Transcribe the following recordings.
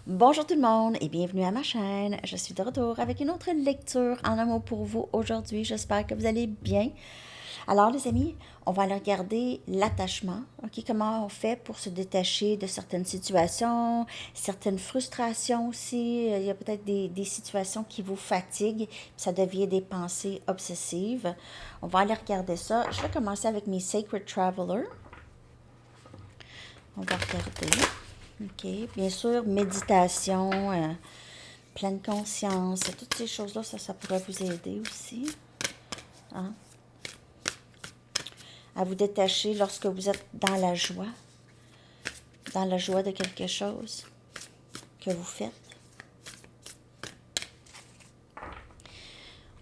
Bonjour tout le monde et bienvenue à ma chaîne. Je suis de retour avec une autre lecture en amour pour vous aujourd'hui. J'espère que vous allez bien. Alors les amis, on va aller regarder l'attachement. Ok, comment on fait pour se détacher de certaines situations, certaines frustrations aussi. Il y a peut-être des situations qui vous fatiguent, puis ça devient des pensées obsessives. On va aller regarder ça. Je vais commencer avec mes Sacred Traveler. On va regarder. OK. Bien sûr, méditation, pleine conscience, toutes ces choses-là, ça pourrait vous aider aussi. Hein? À vous détacher lorsque vous êtes dans la joie de quelque chose que vous faites.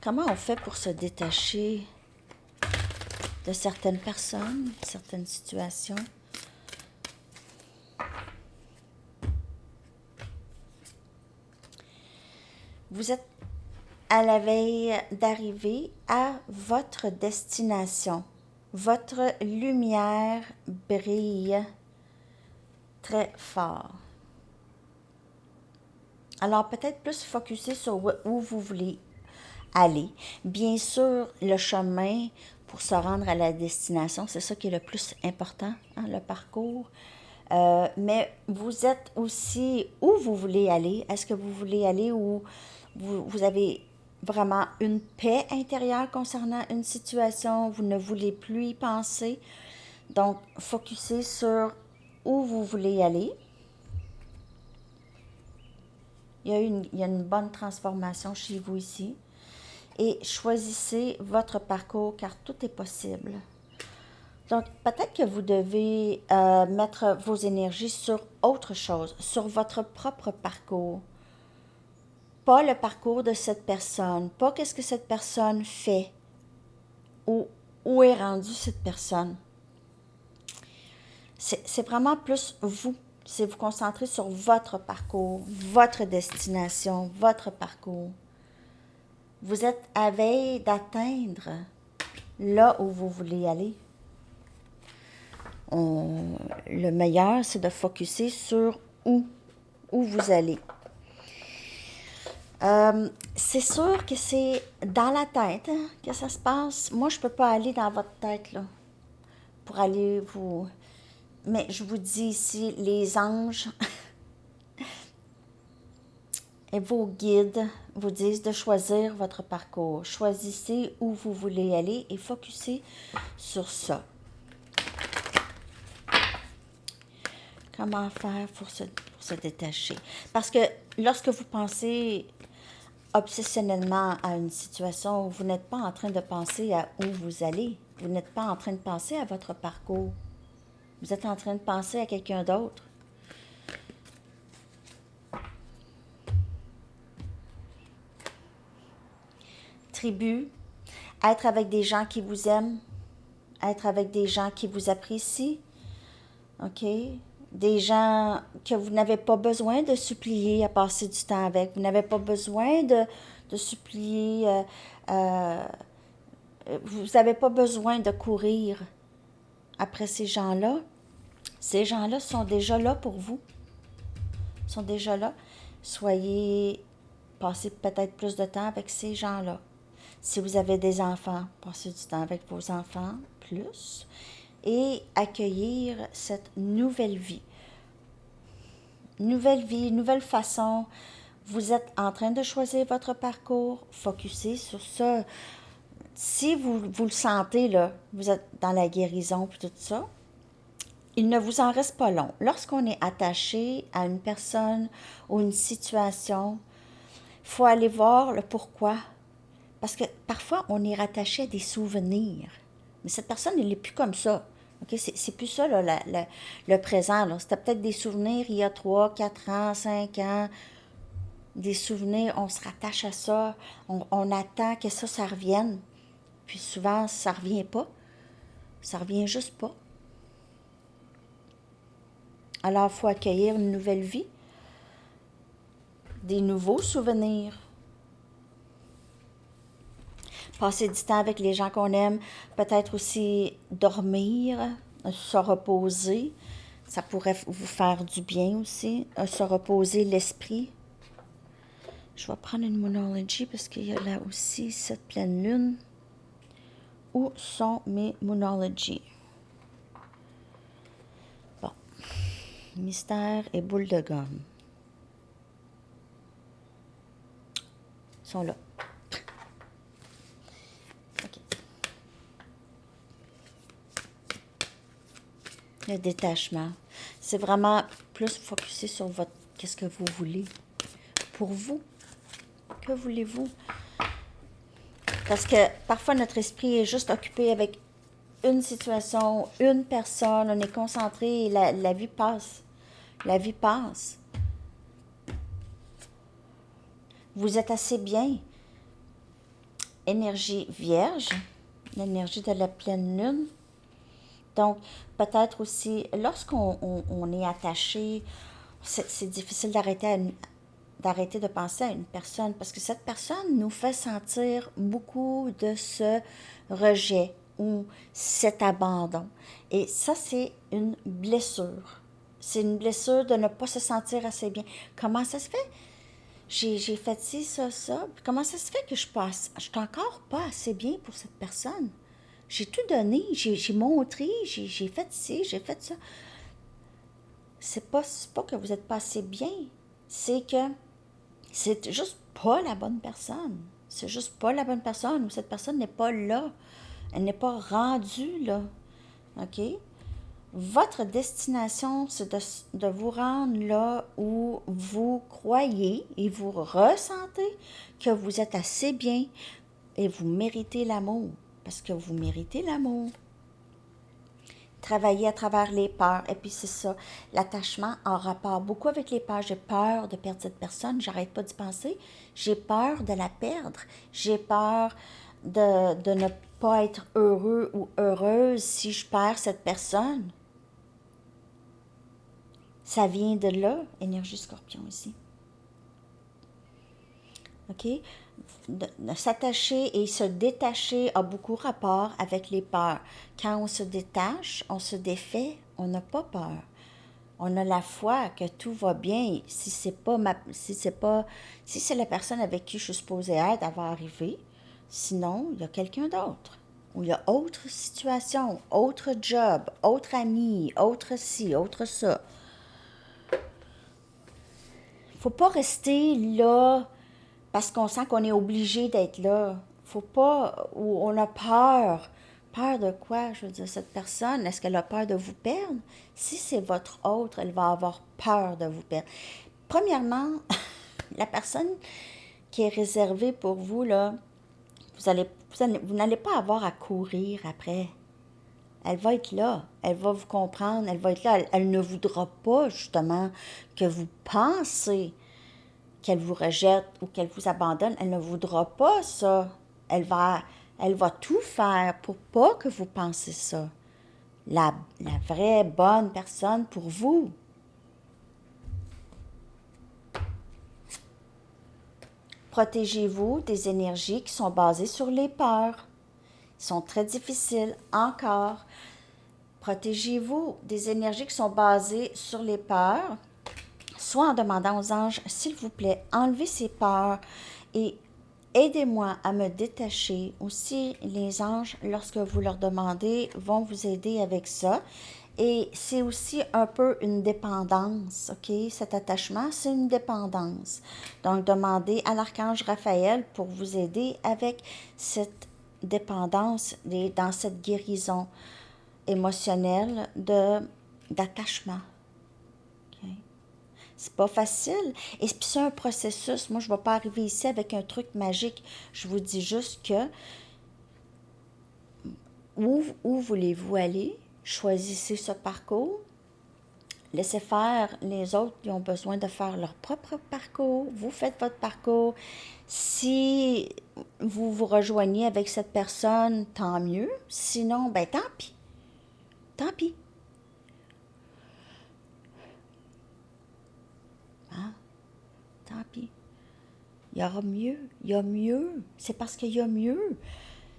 Comment on fait pour se détacher de certaines personnes, certaines situations? Vous êtes à la veille d'arriver à votre destination. Votre lumière brille très fort. Alors peut-être plus focusser sur où vous voulez aller. Bien sûr, le chemin pour se rendre à la destination, c'est ça qui est le plus important, hein, le parcours. Mais vous êtes aussi où vous voulez aller. Est-ce que vous voulez aller où vous avez vraiment une paix intérieure concernant une situation, vous ne voulez plus y penser. Donc, focussez sur où vous voulez aller. Il y a une bonne transformation chez vous ici. Et choisissez votre parcours car tout est possible. Donc, peut-être que vous devez mettre vos énergies sur autre chose, sur votre propre parcours. Pas le parcours de cette personne, pas qu'est-ce que cette personne fait ou où est rendue cette personne. C'est vraiment plus vous. C'est vous concentrer sur votre parcours, votre destination, votre parcours. Vous êtes à veille d'atteindre là où vous voulez aller. Le meilleur, c'est de focuser sur où vous allez. C'est sûr que c'est dans la tête hein, que ça se passe. Moi, je ne peux pas aller dans votre tête là, pour aller vous... Mais je vous dis ici, les anges et vos guides vous disent de choisir votre parcours. Choisissez où vous voulez aller et focussez sur ça. Comment faire pour se détacher? Parce que lorsque vous pensez obsessionnellement à une situation, vous n'êtes pas en train de penser à où vous allez. Vous n'êtes pas en train de penser à votre parcours. Vous êtes en train de penser à quelqu'un d'autre. Tribu, être avec des gens qui vous aiment, être avec des gens qui vous apprécient, OK? Des gens que vous n'avez pas besoin de supplier à passer du temps avec. Vous n'avez pas besoin de supplier. Vous n'avez pas besoin de courir après ces gens-là. Ces gens-là sont déjà là pour vous. Sont déjà là. Passez peut-être plus de temps avec ces gens-là. Si vous avez des enfants, passez du temps avec vos enfants plus et accueillir cette nouvelle vie. Nouvelle vie, nouvelle façon. Vous êtes en train de choisir votre parcours. Focussez sur ça. Si vous le sentez, là, vous êtes dans la guérison et tout ça, il ne vous en reste pas long. Lorsqu'on est attaché à une personne ou une situation, il faut aller voir le pourquoi. Parce que parfois, on est rattaché à des souvenirs. Mais cette personne, elle n'est plus comme ça. Okay? C'est plus ça, là, le présent. Là. C'était peut-être des souvenirs il y a 3, 4 ans, 5 ans. Des souvenirs, on se rattache à ça. On attend que ça revienne. Puis souvent, ça ne revient pas. Ça ne revient juste pas. Alors, il faut accueillir une nouvelle vie. Des nouveaux souvenirs. Passer du temps avec les gens qu'on aime, peut-être aussi dormir, se reposer. Ça pourrait vous faire du bien aussi, se reposer l'esprit. Je vais prendre une Moonology parce qu'il y a là aussi cette pleine lune. Où sont mes Moonology? Bon. Mystère et boule de gomme. Ils sont là. OK. Le détachement. C'est vraiment plus focusé sur votre qu'est-ce que vous voulez. Pour vous. Que voulez-vous? Parce que parfois notre esprit est juste occupé avec une situation, une personne, on est concentré et la vie passe. La vie passe. Vous êtes assez bien. Énergie vierge, l'énergie de la pleine lune. Donc, peut-être aussi, lorsqu'on est attaché, c'est difficile d'arrêter de penser à une personne parce que cette personne nous fait sentir beaucoup de ce rejet ou cet abandon. Et ça, c'est une blessure. C'est une blessure de ne pas se sentir assez bien. Comment ça se fait? J'ai fait ci, ça. Comment ça se fait que je suis encore pas assez bien pour cette personne? J'ai tout donné, j'ai montré, j'ai fait ci, j'ai fait ça. C'est pas que vous n'êtes pas assez bien, c'est que c'est juste pas la bonne personne. C'est juste pas la bonne personne ou cette personne n'est pas là. Elle n'est pas rendue là. OK? Votre destination, c'est de vous rendre là où vous croyez et vous ressentez que vous êtes assez bien et vous méritez l'amour. Parce que vous méritez l'amour. Travailler à travers les peurs. Et puis c'est ça, l'attachement en rapport beaucoup avec les peurs. J'ai peur de perdre cette personne, j'arrête pas d'y penser. J'ai peur de la perdre. J'ai peur de ne pas être heureux ou heureuse si je perds cette personne. Ça vient de là, énergie scorpion ici. OK? De s'attacher et se détacher a beaucoup rapport avec les peurs. Quand on se détache, on se défait, on n'a pas peur. On a la foi que tout va bien. Si c'est la personne avec qui je suis supposée être, elle va arriver. Sinon, il y a quelqu'un d'autre. Ou il y a autre situation, autre job, autre ami, autre ci, autre ça. Faut pas rester là parce qu'on sent qu'on est obligé d'être là. Faut pas, ou on a peur. Peur de quoi? Je veux dire, cette personne, est-ce qu'elle a peur de vous perdre? Si c'est votre autre, elle va avoir peur de vous perdre. Premièrement, la personne qui est réservée pour vous, là, vous n'allez pas avoir à courir après. Elle va être là, elle va vous comprendre, elle va être là. Elle ne voudra pas, justement, que vous pensez qu'elle vous rejette ou qu'elle vous abandonne, elle ne voudra pas ça. Elle va tout faire pour pas que vous pensiez ça. La vraie bonne personne pour vous. Protégez-vous des énergies qui sont basées sur les peurs. Ils sont très difficiles encore. Protégez-vous des énergies qui sont basées sur les peurs, soit en demandant aux anges, s'il vous plaît, enlevez ces peurs et aidez-moi à me détacher. Aussi, les anges, lorsque vous leur demandez, vont vous aider avec ça. Et c'est aussi un peu une dépendance, OK? Cet attachement, c'est une dépendance. Donc, demandez à l'archange Raphaël pour vous aider avec cette dépendance, dans cette guérison émotionnelle d'attachement. Okay? C'est pas facile. Et puis c'est un processus. Moi, je ne vais pas arriver ici avec un truc magique. Je vous dis juste que où voulez-vous aller? Choisissez ce parcours. Laissez faire les autres qui ont besoin de faire leur propre parcours. Vous faites votre parcours. Si vous vous rejoignez avec cette personne, tant mieux. Sinon, ben tant pis. Tant pis. Hein? Tant pis. Il y aura mieux. Il y a mieux. C'est parce qu'il y a mieux.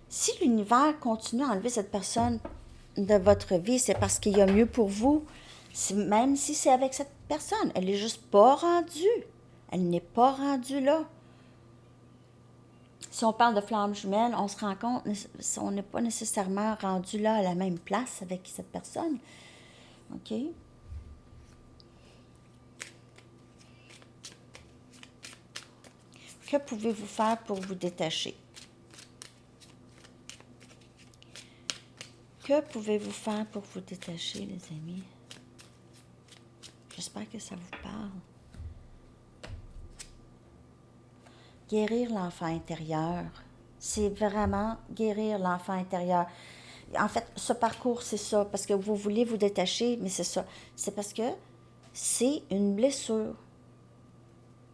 Si l'univers continue à enlever cette personne de votre vie, c'est parce qu'il y a mieux pour vous. Même si c'est avec cette personne, elle n'est juste pas rendue. Elle n'est pas rendue là. Si on parle de flammes jumelles, on se rend compte on n'est pas nécessairement rendu là à la même place avec cette personne. OK? Que pouvez-vous faire pour vous détacher? Que pouvez-vous faire pour vous détacher, les amis? J'espère que ça vous parle. Guérir l'enfant intérieur. C'est vraiment guérir l'enfant intérieur. En fait, ce parcours, c'est ça, parce que vous voulez vous détacher, mais c'est ça. C'est parce que c'est une blessure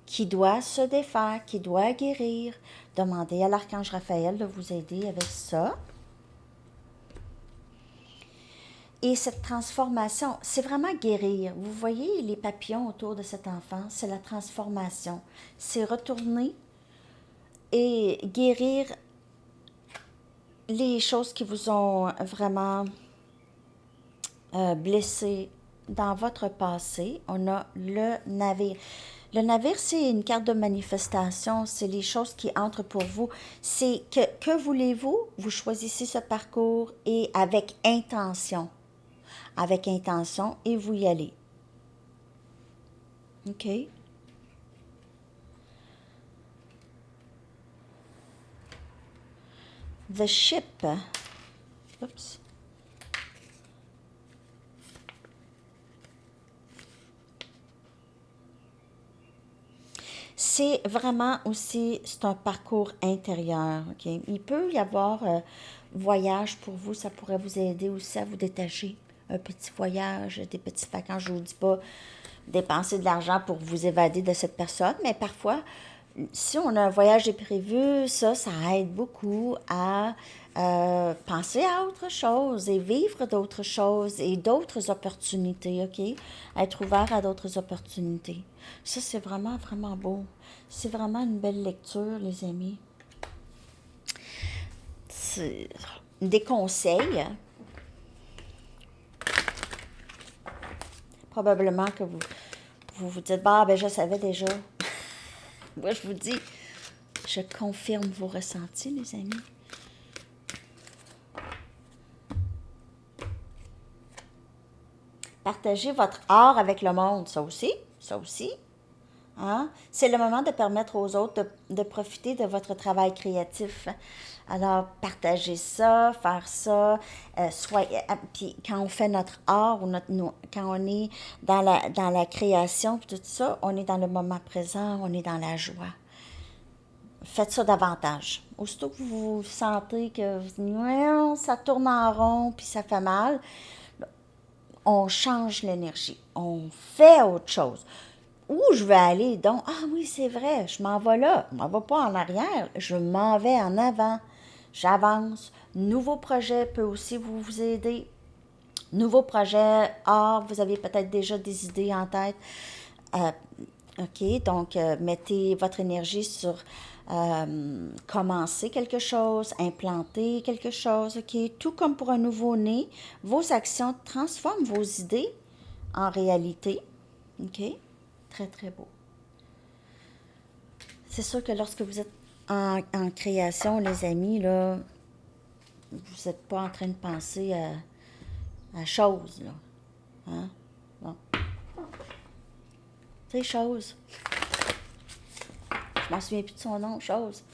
qui doit se défaire, qui doit guérir. Demandez à l'archange Raphaël de vous aider avec ça. Et cette transformation, c'est vraiment guérir. Vous voyez les papillons autour de cet enfant, c'est la transformation. C'est retourner et guérir les choses qui vous ont vraiment blessé dans votre passé. On a le navire. Le navire, c'est une carte de manifestation, c'est les choses qui entrent pour vous. C'est que voulez-vous? Vous choisissez ce parcours et avec intention. Avec intention et vous y allez. OK? The ship. Oups. C'est vraiment aussi, c'est un parcours intérieur. OK? Il peut y avoir voyage pour vous, ça pourrait vous aider aussi à vous détacher. Un petit voyage, des petites vacances, je ne vous dis pas dépenser de l'argent pour vous évader de cette personne, mais parfois, si on a un voyage de prévu, ça aide beaucoup à penser à autre chose et vivre d'autres choses et d'autres opportunités, OK? Être ouvert à d'autres opportunités. Ça, c'est vraiment, vraiment beau. C'est vraiment une belle lecture, les amis. C'est des conseils. Probablement que vous dites, bah, ben je savais déjà. Moi, je vous dis, je confirme vos ressentis, les amis. Partagez votre art avec le monde, ça aussi, ça aussi. Hein? C'est le moment de permettre aux autres de profiter de votre travail créatif. Alors, partagez ça, faire ça. Puis quand on fait notre art ou quand on est dans la création, tout ça, on est dans le moment présent, on est dans la joie. Faites ça davantage. Aussitôt que vous sentez que ça tourne en rond puis ça fait mal, on change l'énergie. On fait autre chose. Où je veux aller? Donc, ah oui, c'est vrai, je m'en vais là. Je m'en vais pas en arrière, je m'en vais en avant. J'avance. Nouveau projet peut aussi vous aider. Nouveau projet, vous avez peut-être déjà des idées en tête. OK, donc mettez votre énergie sur commencer quelque chose, implanter quelque chose, OK? Tout comme pour un nouveau-né, vos actions transforment vos idées en réalité, OK? Très, très beau. C'est sûr que lorsque vous êtes en création, les amis, là, vous n'êtes pas en train de penser à choses, là. Hein? Bon. C'est chose. Je m'en souviens plus de son nom, chose.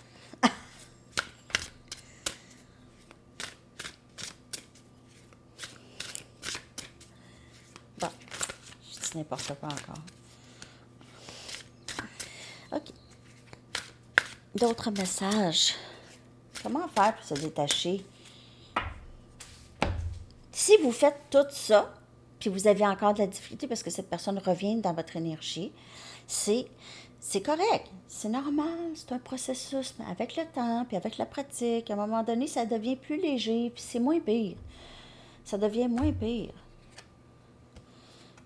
Bon, je dis n'importe quoi encore. OK. D'autres messages. Comment faire pour se détacher? Si vous faites tout ça, puis vous avez encore de la difficulté parce que cette personne revient dans votre énergie, c'est correct, c'est normal, c'est un processus, mais avec le temps, puis avec la pratique, à un moment donné, ça devient plus léger, puis c'est moins pire. Ça devient moins pire.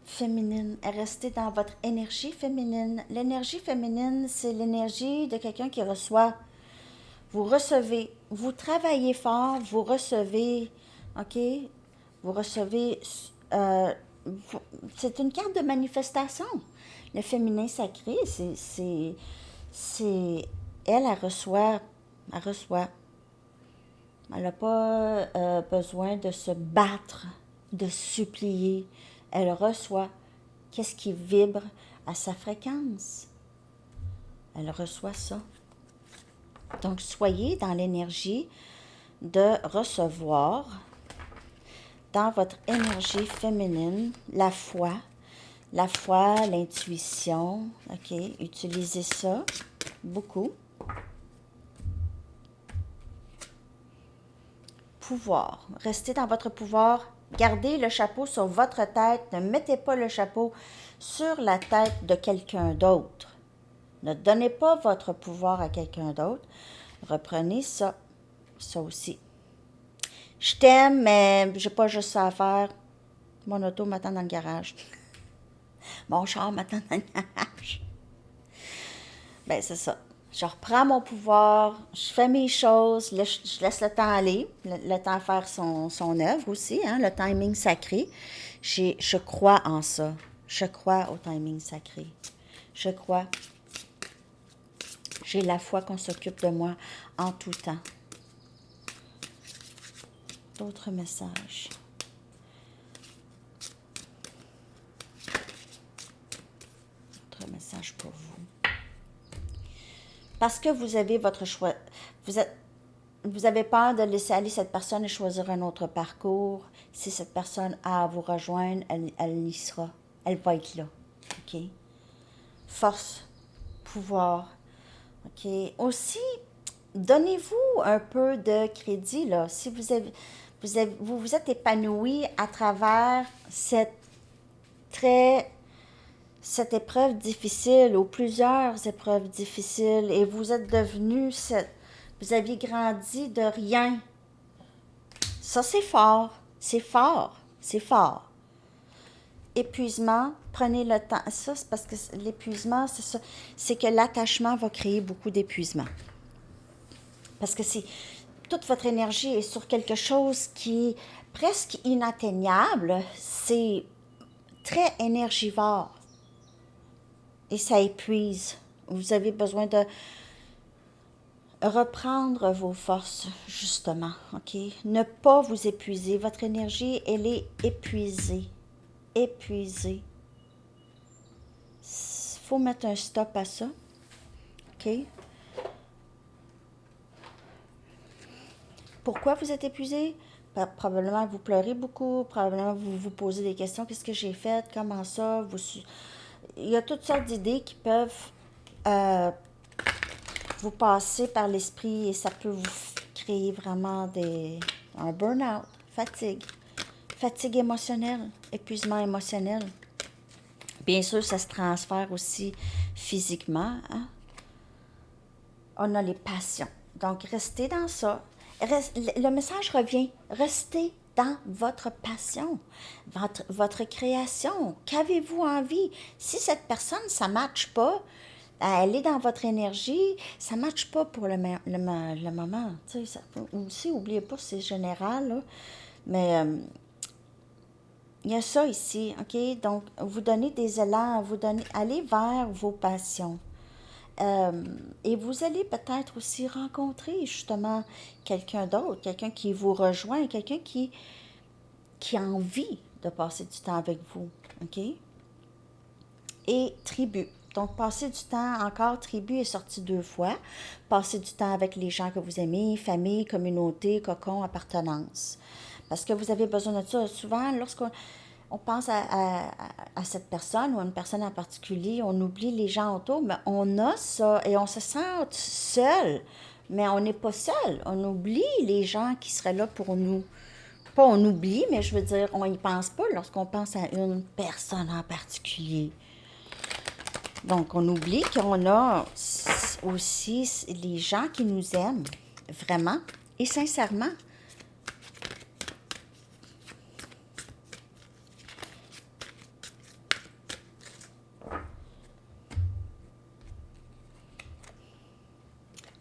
Féminine, restez dans votre énergie féminine. L'énergie féminine, c'est l'énergie de quelqu'un qui reçoit. Vous recevez, vous travaillez fort, vous recevez, OK? Vous recevez c'est une carte de manifestation. Le féminin sacré, elle reçoit, elle reçoit. Elle n'a pas besoin de se battre, de supplier. Elle reçoit. Qu'est-ce qui vibre à sa fréquence? Elle reçoit ça. Donc, soyez dans l'énergie de recevoir, dans votre énergie féminine, la foi, l'intuition. OK, utilisez ça beaucoup. Pouvoir. Restez dans votre pouvoir. Gardez le chapeau sur votre tête. Ne mettez pas le chapeau sur la tête de quelqu'un d'autre. Ne donnez pas votre pouvoir à quelqu'un d'autre. Reprenez ça. Ça aussi. Je t'aime, mais j'ai pas juste ça à faire. Mon auto m'attend dans le garage. Mon char m'attend dans le garage. Ben, c'est ça. Je reprends mon pouvoir, je fais mes choses, je laisse le temps aller, le temps faire son œuvre aussi, hein, le timing sacré. Je crois en ça. Je crois au timing sacré. Je crois. J'ai la foi qu'on s'occupe de moi en tout temps. D'autres messages. D'autres messages pour vous. Parce que vous avez votre choix. Vous avez peur de laisser aller cette personne et choisir un autre parcours. Si cette personne a à vous rejoindre, elle y sera. Elle va être là. OK? Force, pouvoir. OK? Aussi, donnez-vous un peu de crédit, là. Si vous vous êtes épanoui à travers cette épreuve difficile ou plusieurs épreuves difficiles et vous êtes devenu vous aviez grandi de rien. Ça, c'est fort. C'est fort. C'est fort. Épuisement, prenez le temps. Ça, c'est parce que l'épuisement, c'est ça. C'est que l'attachement va créer beaucoup d'épuisement. Parce que toute votre énergie est sur quelque chose qui est presque inatteignable. C'est très énergivore. Et ça épuise. Vous avez besoin de reprendre vos forces, justement, OK? Ne pas vous épuiser. Votre énergie, elle est épuisée. Épuisée. Il faut mettre un stop à ça, OK? Pourquoi vous êtes épuisé? Probablement vous pleurez beaucoup, probablement vous vous posez des questions. Qu'est-ce que j'ai fait? Comment ça? Il y a toutes sortes d'idées qui peuvent vous passer par l'esprit et ça peut vous créer vraiment un burn-out, fatigue émotionnelle, épuisement émotionnel. Bien sûr, ça se transfère aussi physiquement. Hein? On a les passions. Donc, restez dans ça. Le message revient. Restez dans votre passion, votre création. Qu'avez-vous envie? Si cette personne, ça ne matche pas, elle est dans votre énergie, ça ne matche pas pour le moment. Tu sais, aussi, n'oubliez pas, c'est général, là, mais il y a ça ici, OK? Donc, vous donnez des élans, allez vers vos passions. Et vous allez peut-être aussi rencontrer justement quelqu'un d'autre, quelqu'un qui vous rejoint, quelqu'un qui a envie de passer du temps avec vous, OK? Et tribu. Donc, passer du temps, encore, tribu est sorti 2 fois. Passer du temps avec les gens que vous aimez, famille, communauté, cocon, appartenance. Parce que vous avez besoin de ça. Souvent, lorsqu'on pense à cette personne ou à une personne en particulier, on oublie les gens autour, mais on a ça et on se sent seul. Mais on n'est pas seul. On oublie les gens qui seraient là pour nous. Pas on oublie, mais je veux dire, on n'y pense pas lorsqu'on pense à une personne en particulier. Donc, on oublie qu'on a aussi les gens qui nous aiment, vraiment et sincèrement.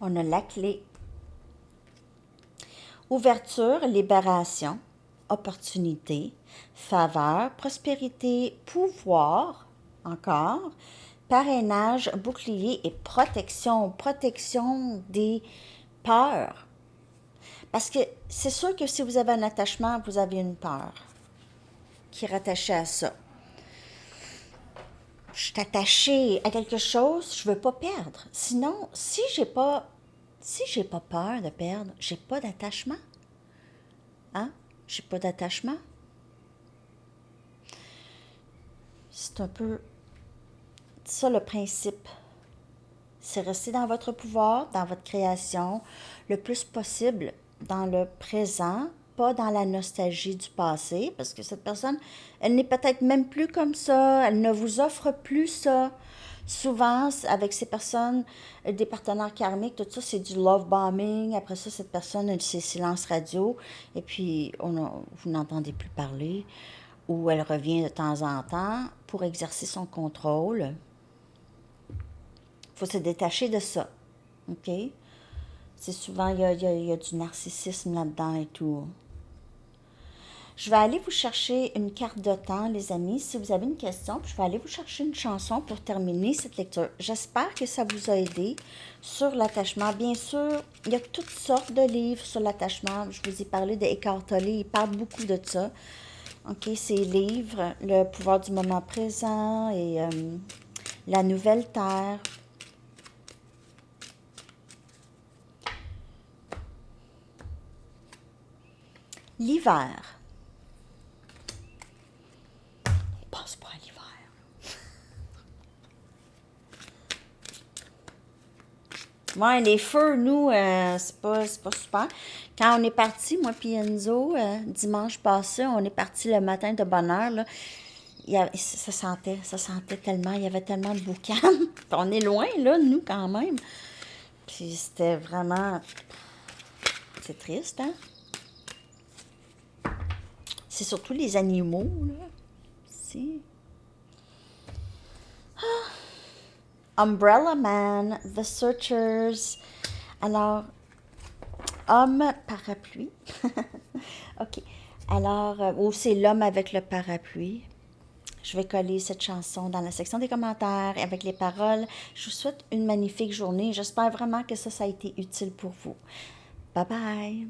On a la clé. Ouverture, libération. opportunité, faveur, prospérité, pouvoir, encore, parrainage, bouclier et protection. Protection des peurs. Parce que c'est sûr que si vous avez un attachement, vous avez une peur qui est rattachée à ça. Je suis attachée à quelque chose, je veux pas perdre. Sinon, si j'ai pas peur de perdre, j'ai pas d'attachement. Hein? J'ai pas d'attachement. C'est un peu ça le principe. C'est rester dans votre pouvoir, dans votre création, le plus possible dans le présent, pas dans la nostalgie du passé, parce que cette personne, elle n'est peut-être même plus comme ça, elle ne vous offre plus ça. Souvent, avec ces personnes, des partenaires karmiques, tout ça, c'est du love bombing. Après ça, cette personne, elle, c'est silence radio, et puis vous n'entendez plus parler, ou elle revient de temps en temps pour exercer son contrôle. Il faut se détacher de ça. OK? C'est souvent, il y a du narcissisme là-dedans et tout. Je vais aller vous chercher une carte de temps, les amis, si vous avez une question. Puis je vais aller vous chercher une chanson pour terminer cette lecture. J'espère que ça vous a aidé sur l'attachement. Bien sûr, il y a toutes sortes de livres sur l'attachement. Je vous ai parlé de Eckhart Tolle, il parle beaucoup de ça. OK, ces livres, Le pouvoir du moment présent et La nouvelle terre. L'hiver. On passe pas à l'hiver. Ouais, les feux, nous, c'est pas super. Quand on est parti, moi puis Enzo, dimanche passé, on est parti le matin de bonne heure, là. Ça sentait tellement, il y avait tellement de boucan. On est loin, là, nous, quand même. Puis c'était vraiment... C'est triste, hein? C'est surtout les animaux, là. Si. Umbrella Man, The Searchers. Alors, homme parapluie. OK. Alors, c'est l'homme avec le parapluie. Je vais coller cette chanson dans la section des commentaires avec les paroles. Je vous souhaite une magnifique journée. J'espère vraiment que ça a été utile pour vous. Bye bye!